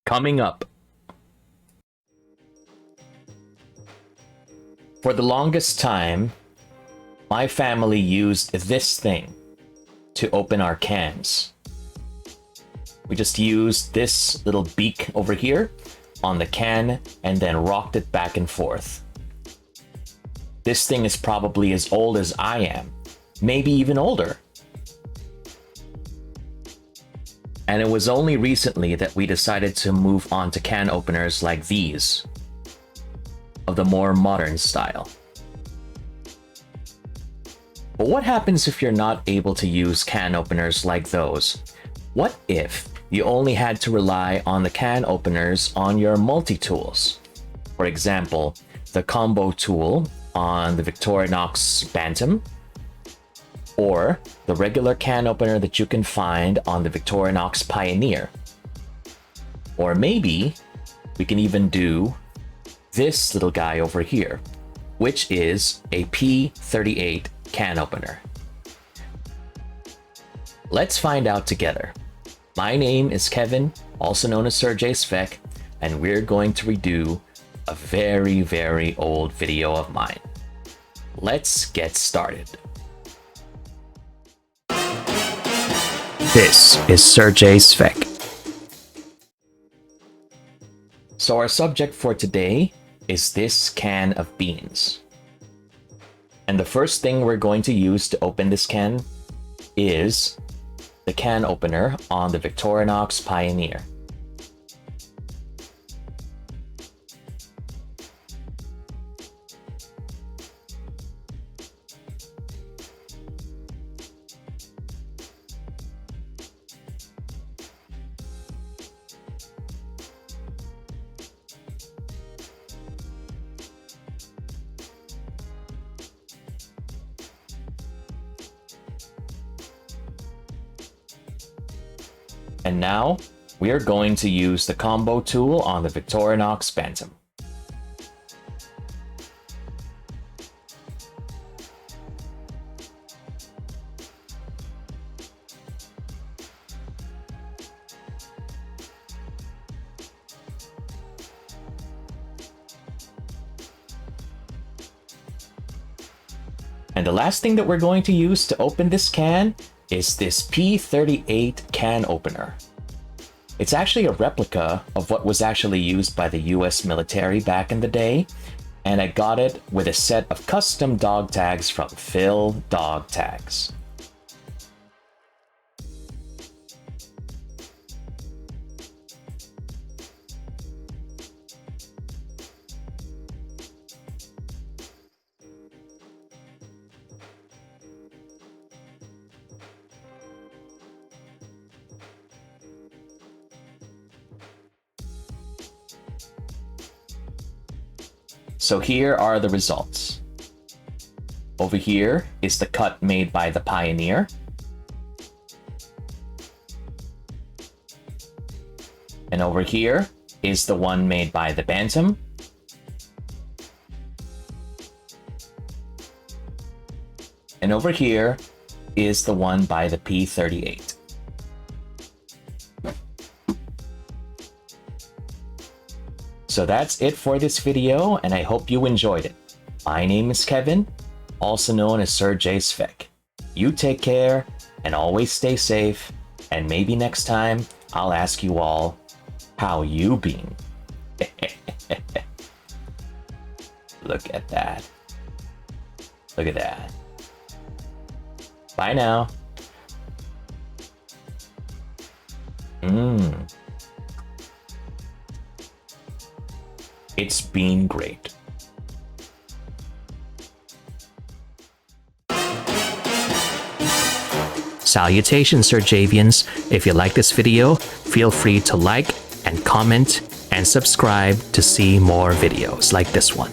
Coming up. For the longest time, my family used this thing to open our cans. We just used this little beak over here on the can and then rocked it back and forth. This thing is probably as old as I am, maybe even older. And it was only recently that we decided to move on to can openers like these, of the more modern style. But what happens if you're not able to use can openers like those? What if you only had to rely on the can openers on your multi-tools? For example, the combo tool on the Victorinox Bantam, or the regular can opener that you can find on the Victorinox Pioneer. Or maybe we can even do this little guy over here, which is a P-38 can opener. Let's find out together. My name is Kevin, also known as Serjay Svek, and we're going to redo a very, very old video of mine. Let's get started. This is Serjay Svek. So our subject for today is this can of beans. And the first thing we're going to use to open this can is the can opener on the Victorinox Pioneer. And now, we are going to use the combo tool on the Victorinox Bantam. And the last thing that we're going to use to open this can is this P-38 can opener. It's actually a replica of what was actually used by the US military back in the day, and I got it with a set of custom dog tags from Phil Dog Tags. So here are the results. Over here is the cut made by the Pioneer. And over here is the one made by the Bantam. And over here is the one by the P-38. So that's it for this video, and I hope you enjoyed it. My name is Kevin, also known as Serjay Svek. You take care, and always stay safe, and maybe next time I'll ask you all, how you been? Look at that. Look at that. Bye now. It's been great. Salutations, Serjavians. If you like this video, feel free to like and comment and subscribe to see more videos like this one.